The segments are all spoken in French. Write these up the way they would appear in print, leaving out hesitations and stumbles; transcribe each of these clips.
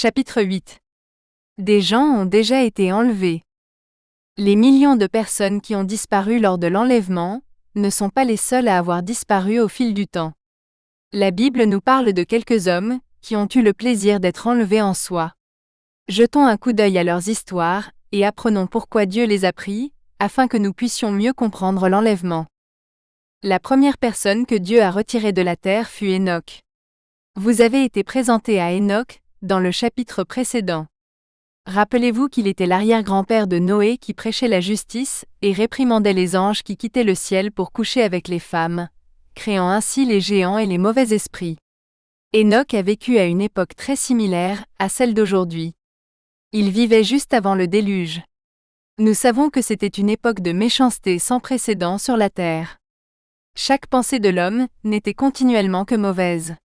Chapitre 8. Des gens ont déjà été enlevés. Les millions de personnes qui ont disparu lors de l'enlèvement ne sont pas les seules à avoir disparu au fil du temps. La Bible nous parle de quelques hommes qui ont eu le plaisir d'être enlevés en soi. Jetons un coup d'œil à leurs histoires et apprenons pourquoi Dieu les a pris, afin que nous puissions mieux comprendre l'enlèvement. La première personne que Dieu a retirée de la terre fut Enoch. Vous avez été présenté à Enoch dans le chapitre précédent. Rappelez-vous qu'il était l'arrière-grand-père de Noé qui prêchait la justice et réprimandait les anges qui quittaient le ciel pour coucher avec les femmes, créant ainsi les géants et les mauvais esprits. Enoch a vécu à une époque très similaire à celle d'aujourd'hui. Il vivait juste avant le déluge. Nous savons que c'était une époque de méchanceté sans précédent sur la terre. Chaque pensée de l'homme n'était continuellement que mauvaise.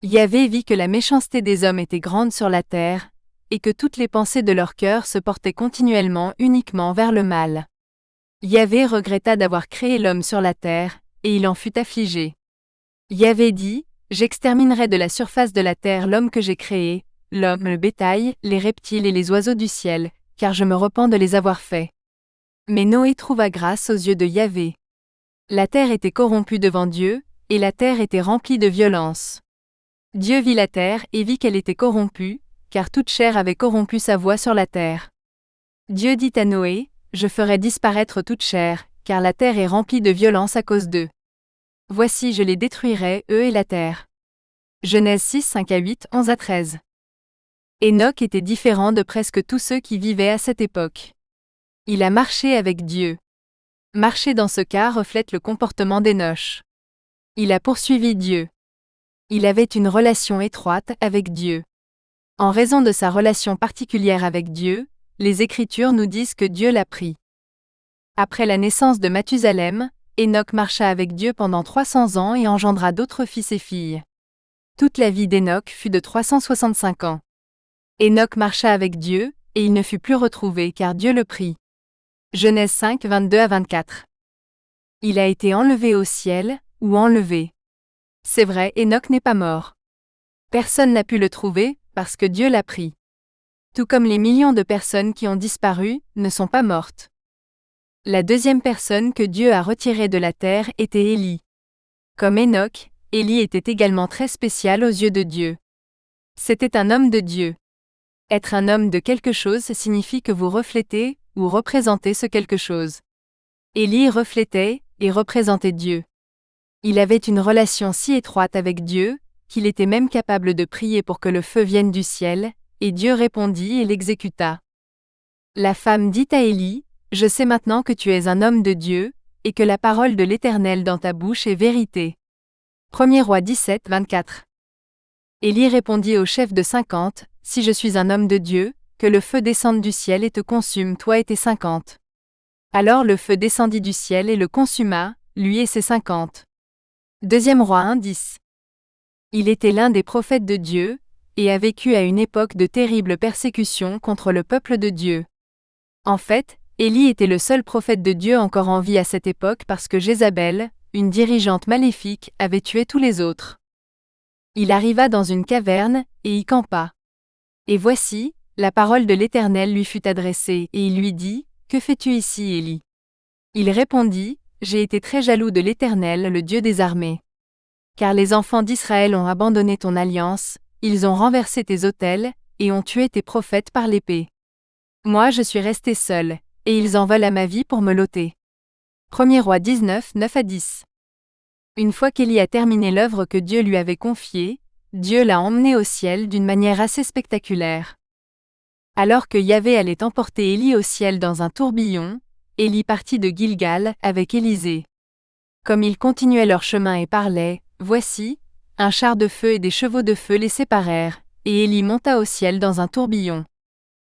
Yahvé vit que la méchanceté des hommes était grande sur la terre, et que toutes les pensées de leur cœur se portaient continuellement uniquement vers le mal. Yahvé regretta d'avoir créé l'homme sur la terre, et il en fut affligé. Yahvé dit : J'exterminerai de la surface de la terre l'homme que j'ai créé, l'homme, le bétail, les reptiles et les oiseaux du ciel, car je me repens de les avoir faits. Mais Noé trouva grâce aux yeux de Yahvé. La terre était corrompue devant Dieu, et la terre était remplie de violence. Dieu vit la terre et vit qu'elle était corrompue, car toute chair avait corrompu sa voie sur la terre. Dieu dit à Noé : Je ferai disparaître toute chair, car la terre est remplie de violence à cause d'eux. Voici, je les détruirai, eux et la terre. Genèse 6, 5 à 8, 11 à 13. Enoch était différent de presque tous ceux qui vivaient à cette époque. Il a marché avec Dieu. Marcher dans ce cas reflète le comportement d'Enoch. Il a poursuivi Dieu. Il avait une relation étroite avec Dieu. En raison de sa relation particulière avec Dieu, les Écritures nous disent que Dieu l'a pris. Après la naissance de Mathusalem, Enoch marcha avec Dieu pendant 300 ans et engendra d'autres fils et filles. Toute la vie d'Enoch fut de 365 ans. Enoch marcha avec Dieu, et il ne fut plus retrouvé car Dieu le prit. Genèse 5, 22 à 24. Il a été enlevé au ciel, ou enlevé. C'est vrai, Enoch n'est pas mort. Personne n'a pu le trouver, parce que Dieu l'a pris. Tout comme les millions de personnes qui ont disparu, ne sont pas mortes. La deuxième personne que Dieu a retirée de la terre était Élie. Comme Enoch, Élie était également très spécial aux yeux de Dieu. C'était un homme de Dieu. Être un homme de quelque chose signifie que vous reflétez ou représentez ce quelque chose. Élie reflétait et représentait Dieu. Il avait une relation si étroite avec Dieu, qu'il était même capable de prier pour que le feu vienne du ciel, et Dieu répondit et l'exécuta. La femme dit à Élie : Je sais maintenant que tu es un homme de Dieu, et que la parole de l'Éternel dans ta bouche est vérité. 1er Roi 17, 24. Élie répondit au chef de 50, Si je suis un homme de Dieu, que le feu descende du ciel et te consume toi et tes 50. Alors le feu descendit du ciel et le consuma, lui et ses 50. 2 Roi 1, 10. Il était l'un des prophètes de Dieu, et a vécu à une époque de terribles persécutions contre le peuple de Dieu. En fait, Élie était le seul prophète de Dieu encore en vie à cette époque parce que Jézabel, une dirigeante maléfique, avait tué tous les autres. Il arriva dans une caverne, et y campa. Et voici, la parole de l'Éternel lui fut adressée, et il lui dit : Que fais-tu ici, Élie ? Il répondit : J'ai été très jaloux de l'Éternel, le Dieu des armées. Car les enfants d'Israël ont abandonné ton alliance, ils ont renversé tes autels, et ont tué tes prophètes par l'épée. Moi je suis resté seul, et ils en veulent à ma vie pour me l'ôter. 1er Roi 19, 9 à 10. Une fois qu'Élie a terminé l'œuvre que Dieu lui avait confiée, Dieu l'a emmené au ciel d'une manière assez spectaculaire. Alors que Yahvé allait emporter Élie au ciel dans un tourbillon, Élie partit de Gilgal avec Élisée. Comme ils continuaient leur chemin et parlaient, voici, un char de feu et des chevaux de feu les séparèrent, et Élie monta au ciel dans un tourbillon.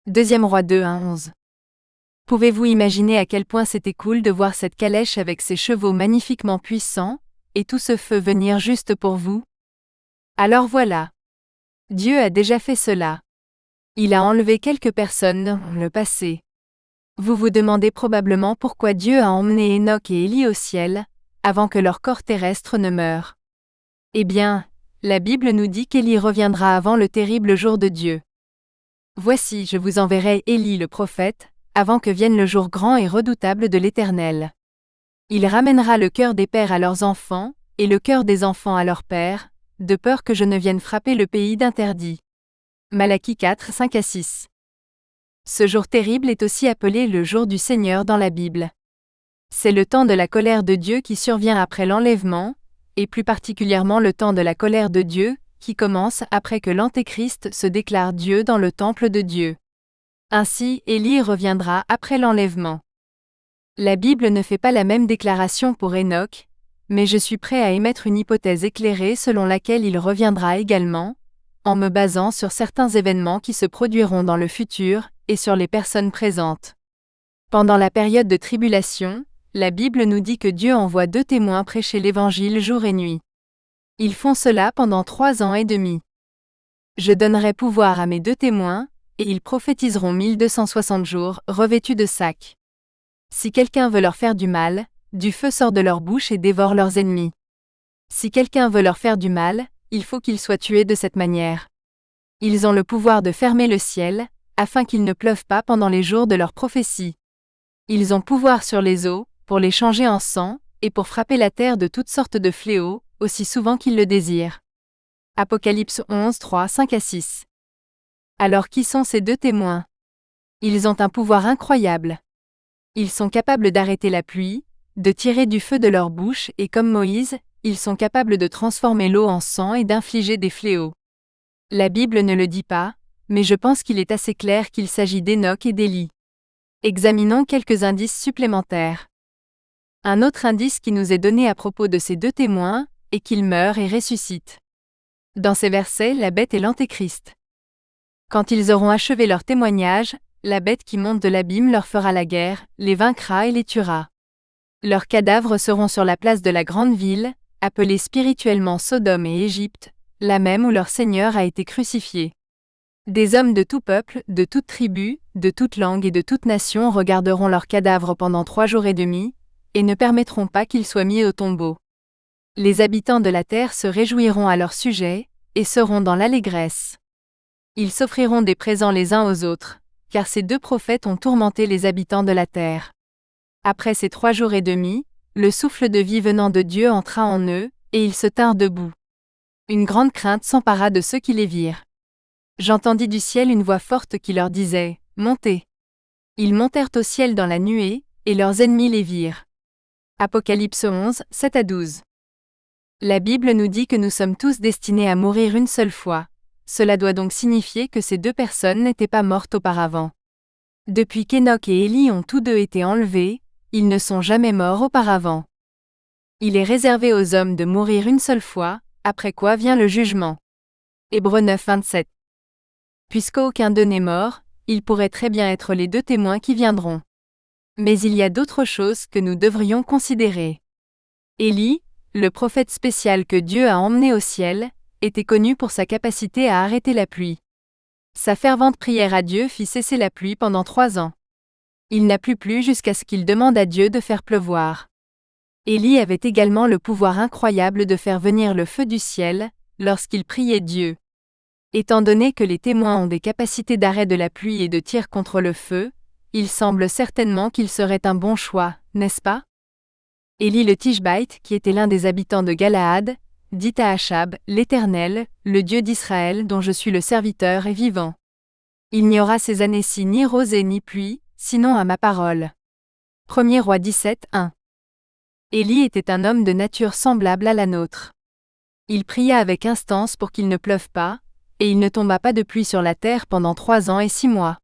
2 Roi 2, 1, 11. Pouvez-vous imaginer à quel point c'était cool de voir cette calèche avec ses chevaux magnifiquement puissants, et tout ce feu venir juste pour vous ? Alors voilà. Dieu a déjà fait cela. Il a enlevé quelques personnes dans le passé. Vous vous demandez probablement pourquoi Dieu a emmené Enoch et Élie au ciel, avant que leur corps terrestre ne meure. Eh bien, la Bible nous dit qu'Élie reviendra avant le terrible jour de Dieu. Voici, je vous enverrai Élie le prophète, avant que vienne le jour grand et redoutable de l'Éternel. Il ramènera le cœur des pères à leurs enfants, et le cœur des enfants à leurs pères, de peur que je ne vienne frapper le pays d'interdit. Malachie 4, 5-6. Ce jour terrible est aussi appelé le jour du Seigneur dans la Bible. C'est le temps de la colère de Dieu qui survient après l'enlèvement, et plus particulièrement le temps de la colère de Dieu, qui commence après que l'Antéchrist se déclare Dieu dans le temple de Dieu. Ainsi, Élie reviendra après l'enlèvement. La Bible ne fait pas la même déclaration pour Enoch, mais je suis prêt à émettre une hypothèse éclairée selon laquelle il reviendra également, en me basant sur certains événements qui se produiront dans le futur, et sur les personnes présentes. Pendant la période de tribulation, la Bible nous dit que Dieu envoie 2 témoins prêcher l'Évangile jour et nuit. Ils font cela pendant 3 ans et demi. Je donnerai pouvoir à mes 2 témoins, et ils prophétiseront 1260 jours, revêtus de sacs. Si quelqu'un veut leur faire du mal, du feu sort de leur bouche et dévore leurs ennemis. Si quelqu'un veut leur faire du mal, il faut qu'ils soient tués de cette manière. Ils ont le pouvoir de fermer le ciel, afin qu'il ne pleuve pas pendant les jours de leur prophétie. Ils ont pouvoir sur les eaux, pour les changer en sang, et pour frapper la terre de toutes sortes de fléaux, aussi souvent qu'ils le désirent. Apocalypse 11, 3, 5-6. Alors qui sont ces 2 témoins? Ils ont un pouvoir incroyable. Ils sont capables d'arrêter la pluie, de tirer du feu de leur bouche et comme Moïse, ils sont capables de transformer l'eau en sang et d'infliger des fléaux. La Bible ne le dit pas, mais je pense qu'il est assez clair qu'il s'agit d'Enoch et d'Élie. Examinons quelques indices supplémentaires. Un autre indice qui nous est donné à propos de ces 2 témoins est qu'ils meurent et ressuscitent. Dans ces versets, la bête est l'Antéchrist. Quand ils auront achevé leur témoignage, la bête qui monte de l'abîme leur fera la guerre, les vaincra et les tuera. Leurs cadavres seront sur la place de la grande ville, appelée spirituellement Sodome et Égypte, la même où leur Seigneur a été crucifié. Des hommes de tout peuple, de toute tribu, de toute langue et de toute nation regarderont leurs cadavres pendant 3 jours et demi, et ne permettront pas qu'ils soient mis au tombeau. Les habitants de la terre se réjouiront à leur sujet, et seront dans l'allégresse. Ils s'offriront des présents les uns aux autres, car ces 2 prophètes ont tourmenté les habitants de la terre. Après ces 3 jours et demi, le souffle de vie venant de Dieu entra en eux, et ils se tinrent debout. Une grande crainte s'empara de ceux qui les virent. J'entendis du ciel une voix forte qui leur disait « Montez !» Ils montèrent au ciel dans la nuée, et leurs ennemis les virent. Apocalypse 11, 7-12. La Bible nous dit que nous sommes tous destinés à mourir une seule fois. Cela doit donc signifier que ces 2 personnes n'étaient pas mortes auparavant. Depuis qu'Enoch et Élie ont tous 2 été enlevés, ils ne sont jamais morts auparavant. Il est réservé aux hommes de mourir une seule fois, après quoi vient le jugement. Hébreux 9, 27. Puisqu'aucun d'eux n'est mort, ils pourraient très bien être les 2 témoins qui viendront. Mais il y a d'autres choses que nous devrions considérer. Élie, le prophète spécial que Dieu a emmené au ciel, était connu pour sa capacité à arrêter la pluie. Sa fervente prière à Dieu fit cesser la pluie pendant 3 ans. Il n'a plus plu jusqu'à ce qu'il demande à Dieu de faire pleuvoir. Élie avait également le pouvoir incroyable de faire venir le feu du ciel, lorsqu'il priait Dieu. Étant donné que les témoins ont des capacités d'arrêt de la pluie et de tir contre le feu, il semble certainement qu'il serait un bon choix, n'est-ce pas? Élie le Tishbite, qui était l'un des habitants de Galaad, dit à Achab, « L'Éternel, le Dieu d'Israël dont je suis le serviteur est vivant. Il n'y aura ces années-ci ni rosée ni pluie, sinon à ma parole. » 1er Roi 17, 1. Élie était un homme de nature semblable à la nôtre. Il pria avec instance pour qu'il ne pleuve pas, et il ne tomba pas de pluie sur la terre pendant 3 ans et 6 mois.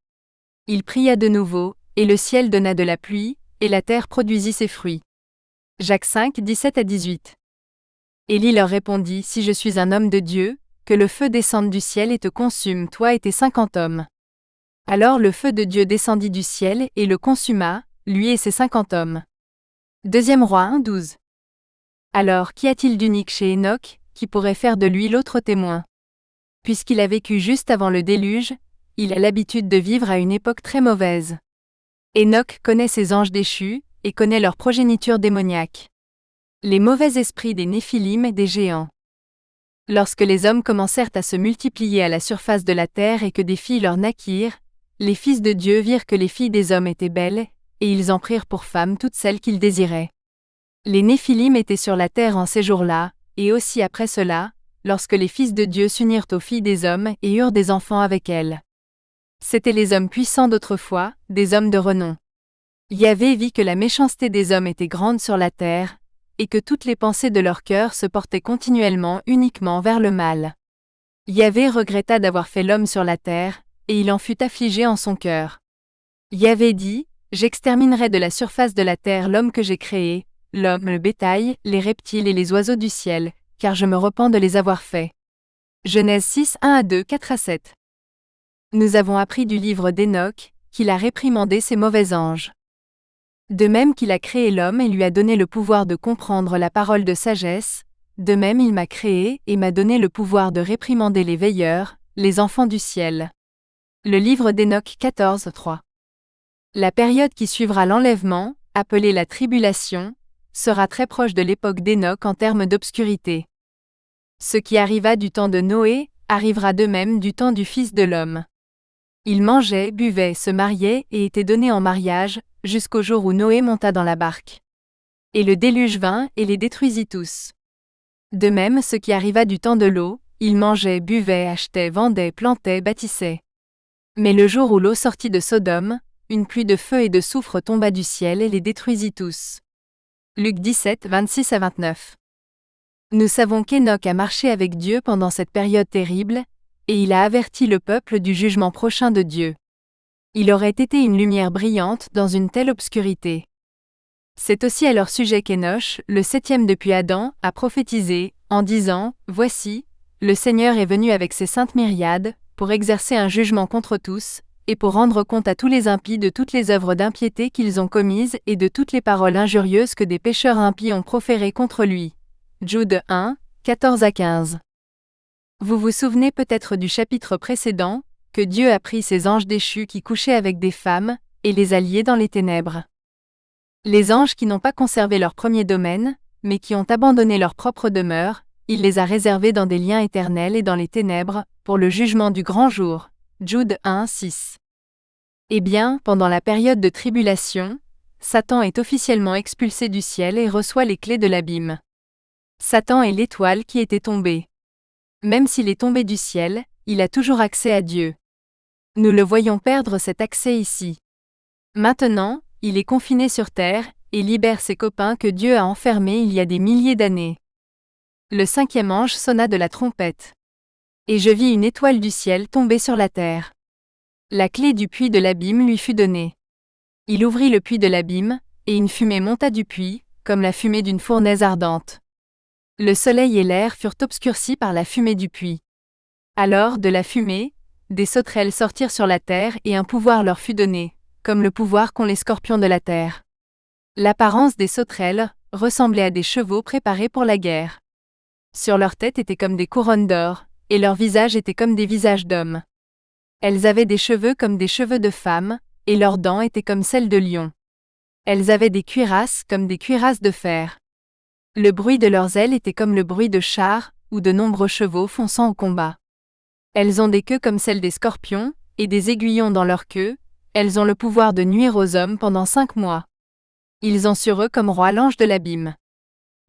Il pria de nouveau, et le ciel donna de la pluie, et la terre produisit ses fruits. Jacques 5, 17-18. Élie leur répondit, « Si je suis un homme de Dieu, que le feu descende du ciel et te consume, toi et tes 50 hommes. » Alors le feu de Dieu descendit du ciel et le consuma, lui et ses 50 hommes. 2 Roi 1, 12. Alors qu'y a-t-il d'unique chez Enoch, qui pourrait faire de lui l'autre témoin? Puisqu'il a vécu juste avant le déluge, il a l'habitude de vivre à une époque très mauvaise. Enoch connaît ses anges déchus, et connaît leur progéniture démoniaque. Les mauvais esprits des Néphilim et des géants. Lorsque les hommes commencèrent à se multiplier à la surface de la terre et que des filles leur naquirent, les fils de Dieu virent que les filles des hommes étaient belles, et ils en prirent pour femmes toutes celles qu'ils désiraient. Les Néphilim étaient sur la terre en ces jours-là, et aussi après cela, lorsque les fils de Dieu s'unirent aux filles des hommes et eurent des enfants avec elles. C'étaient les hommes puissants d'autrefois, des hommes de renom. Yahvé vit que la méchanceté des hommes était grande sur la terre, et que toutes les pensées de leur cœur se portaient continuellement uniquement vers le mal. Yahvé regretta d'avoir fait l'homme sur la terre, et il en fut affligé en son cœur. Yahvé dit, « J'exterminerai de la surface de la terre l'homme que j'ai créé, l'homme, le bétail, les reptiles et les oiseaux du ciel, car je me repens de les avoir faits. » Genèse 6, 1-2, 4-7. Nous avons appris du livre d'Hénoch, qu'il a réprimandé ses mauvais anges. De même qu'il a créé l'homme et lui a donné le pouvoir de comprendre la parole de sagesse, de même il m'a créé et m'a donné le pouvoir de réprimander les veilleurs, les enfants du ciel. Le livre d'Hénoch 14, 3. La période qui suivra l'enlèvement, appelée la tribulation, sera très proche de l'époque d'Hénoch en termes d'obscurité. Ce qui arriva du temps de Noé, arrivera de même du temps du Fils de l'homme. Ils mangeaient, buvaient, se mariaient et étaient donnés en mariage, jusqu'au jour où Noé monta dans la barque. Et le déluge vint et les détruisit tous. De même ce qui arriva du temps de l'eau, ils mangeaient, buvaient, achetaient, vendaient, plantaient, bâtissaient. Mais le jour où l'eau sortit de Sodome, une pluie de feu et de soufre tomba du ciel et les détruisit tous. Luc 17, 26-29. Nous savons qu'Hénoch a marché avec Dieu pendant cette période terrible, et il a averti le peuple du jugement prochain de Dieu. Il aurait été une lumière brillante dans une telle obscurité. C'est aussi à leur sujet qu'Hénoch, le 7e depuis Adam, a prophétisé, en disant, « Voici, le Seigneur est venu avec ses saintes myriades, pour exercer un jugement contre tous, et pour rendre compte à tous les impies de toutes les œuvres d'impiété qu'ils ont commises et de toutes les paroles injurieuses que des pécheurs impies ont proférées contre lui. » Jude 1, 14-15. Vous vous souvenez peut-être du chapitre précédent, que Dieu a pris ses anges déchus qui couchaient avec des femmes, et les a liés dans les ténèbres. Les anges qui n'ont pas conservé leur premier domaine, mais qui ont abandonné leur propre demeure, il les a réservés dans des liens éternels et dans les ténèbres, pour le jugement du grand jour. Jude 1, 6. Eh bien, pendant la période de tribulation, Satan est officiellement expulsé du ciel et reçoit les clés de l'abîme. Satan est l'étoile qui était tombée. Même s'il est tombé du ciel, il a toujours accès à Dieu. Nous le voyons perdre cet accès ici. Maintenant, il est confiné sur terre, et libère ses copains que Dieu a enfermés il y a des milliers d'années. Le 5e ange sonna de la trompette. Et je vis une étoile du ciel tomber sur la terre. La clé du puits de l'abîme lui fut donnée. Il ouvrit le puits de l'abîme, et une fumée monta du puits, comme la fumée d'une fournaise ardente. Le soleil et l'air furent obscurcis par la fumée du puits. Alors, de la fumée, des sauterelles sortirent sur la terre et un pouvoir leur fut donné, comme le pouvoir qu'ont les scorpions de la terre. L'apparence des sauterelles ressemblait à des chevaux préparés pour la guerre. Sur leur tête étaient comme des couronnes d'or, et leurs visages étaient comme des visages d'hommes. Elles avaient des cheveux comme des cheveux de femmes, et leurs dents étaient comme celles de lions. Elles avaient des cuirasses comme des cuirasses de fer. Le bruit de leurs ailes était comme le bruit de chars, ou de nombreux chevaux fonçant au combat. Elles ont des queues comme celles des scorpions, et des aiguillons dans leur queue, elles ont le pouvoir de nuire aux hommes pendant 5 mois. Ils ont sur eux comme roi l'ange de l'abîme.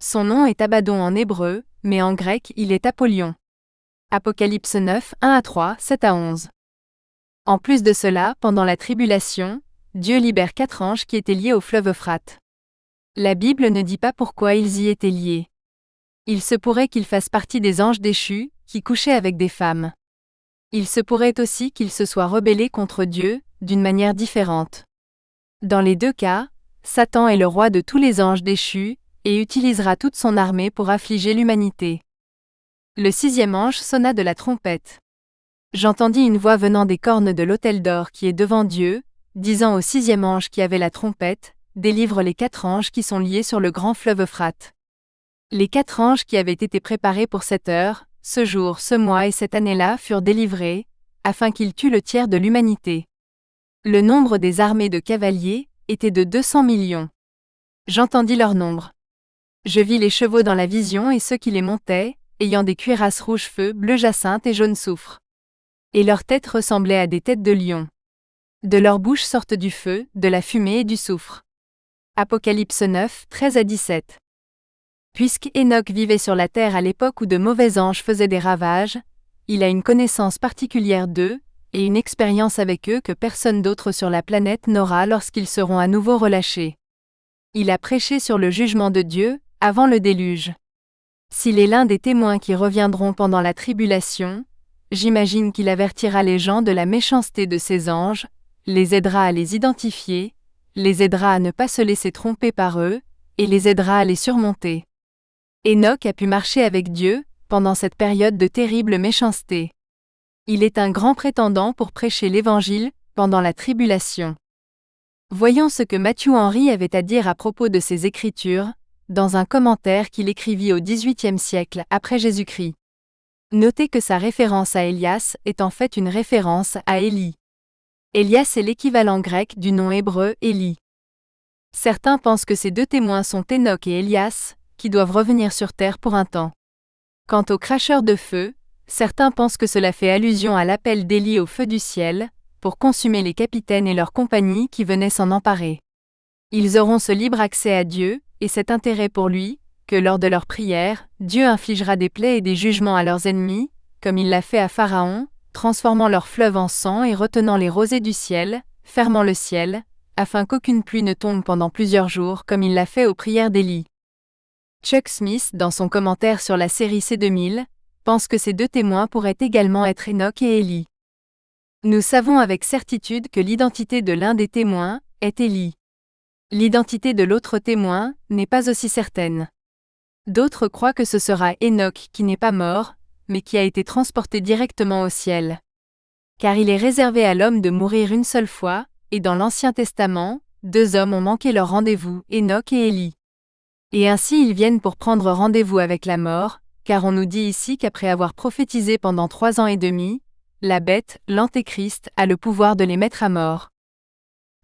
Son nom est Abaddon en hébreu, mais en grec il est Apollyon. Apocalypse 9, 1-3, 7-11. En plus de cela, pendant la tribulation, Dieu libère 4 anges qui étaient liés au fleuve Euphrate. La Bible ne dit pas pourquoi ils y étaient liés. Il se pourrait qu'ils fassent partie des anges déchus, qui couchaient avec des femmes. Il se pourrait aussi qu'ils se soient rebellés contre Dieu, d'une manière différente. Dans les 2 cas, Satan est le roi de tous les anges déchus, et utilisera toute son armée pour affliger l'humanité. Le 6e ange sonna de la trompette. J'entendis une voix venant des cornes de l'autel d'or qui est devant Dieu, disant au 6e ange qui avait la trompette, « Délivre les 4 anges qui sont liés sur le grand fleuve Euphrate. » Les 4 anges qui avaient été préparés pour cette heure, ce jour, ce mois et cette année-là furent délivrés, afin qu'ils tuent le tiers de l'humanité. Le nombre des armées de cavaliers était de 200 millions. J'entendis leur nombre. Je vis les chevaux dans la vision et ceux qui les montaient, ayant des cuirasses rouge feu, bleu jacinthe et jaune soufre. Et leurs têtes ressemblaient à des têtes de lions. De leur bouche sortent du feu, de la fumée et du soufre. Apocalypse 9, 13-17. Puisque Enoch vivait sur la terre à l'époque où de mauvais anges faisaient des ravages, il a une connaissance particulière d'eux, et une expérience avec eux que personne d'autre sur la planète n'aura lorsqu'ils seront à nouveau relâchés. Il a prêché sur le jugement de Dieu, avant le déluge. S'il est l'un des témoins qui reviendront pendant la tribulation, j'imagine qu'il avertira les gens de la méchanceté de ces anges, les aidera à les identifier, les aidera à ne pas se laisser tromper par eux, et les aidera à les surmonter. Enoch a pu marcher avec Dieu, pendant cette période de terrible méchanceté. Il est un grand prétendant pour prêcher l'Évangile, pendant la tribulation. Voyons ce que Matthew Henry avait à dire à propos de ces Écritures, dans un commentaire qu'il écrivit au XVIIIe siècle après Jésus-Christ. Notez que sa référence à Élias est en fait une référence à Élie. Élias est l'équivalent grec du nom hébreu Élie. Certains pensent que ces deux témoins sont Enoch et Élias, qui doivent revenir sur terre pour un temps. Quant aux cracheurs de feu, certains pensent que cela fait allusion à l'appel d'Élie au feu du ciel, pour consumer les capitaines et leurs compagnies qui venaient s'en emparer. Ils auront ce libre accès à Dieu, et cet intérêt pour lui, que lors de leur prière, Dieu infligera des plaies et des jugements à leurs ennemis, comme il l'a fait à Pharaon, transformant leur fleuve en sang et retenant les rosées du ciel, fermant le ciel, afin qu'aucune pluie ne tombe pendant plusieurs jours comme il l'a fait aux prières d'Élie. Chuck Smith, dans son commentaire sur la série C2000, pense que ces deux témoins pourraient également être Enoch et Élie. Nous savons avec certitude que l'identité de l'un des témoins est Élie. L'identité de l'autre témoin n'est pas aussi certaine. D'autres croient que ce sera Enoch qui n'est pas mort, mais qui a été transporté directement au ciel. Car il est réservé à l'homme de mourir une seule fois, et dans l'Ancien Testament, deux hommes ont manqué leur rendez-vous, Enoch et Élie. Et ainsi ils viennent pour prendre rendez-vous avec la mort, car on nous dit ici qu'après avoir prophétisé pendant 3 ans et demi, la bête, l'Antéchrist, a le pouvoir de les mettre à mort.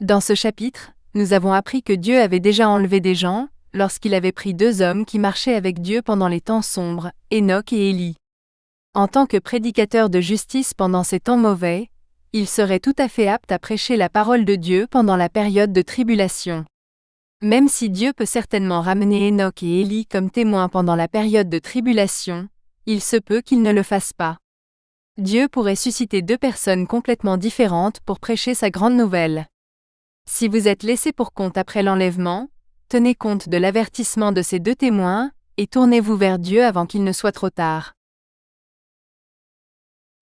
Dans ce chapitre, nous avons appris que Dieu avait déjà enlevé des gens, lorsqu'il avait pris deux hommes qui marchaient avec Dieu pendant les temps sombres, Enoch et Élie. En tant que prédicateur de justice pendant ces temps mauvais, il serait tout à fait apte à prêcher la parole de Dieu pendant la période de tribulation. Même si Dieu peut certainement ramener Enoch et Élie comme témoins pendant la période de tribulation, il se peut qu'il ne le fasse pas. Dieu pourrait susciter deux personnes complètement différentes pour prêcher sa grande nouvelle. Si vous êtes laissé pour compte après l'enlèvement, tenez compte de l'avertissement de ces deux témoins, et tournez-vous vers Dieu avant qu'il ne soit trop tard.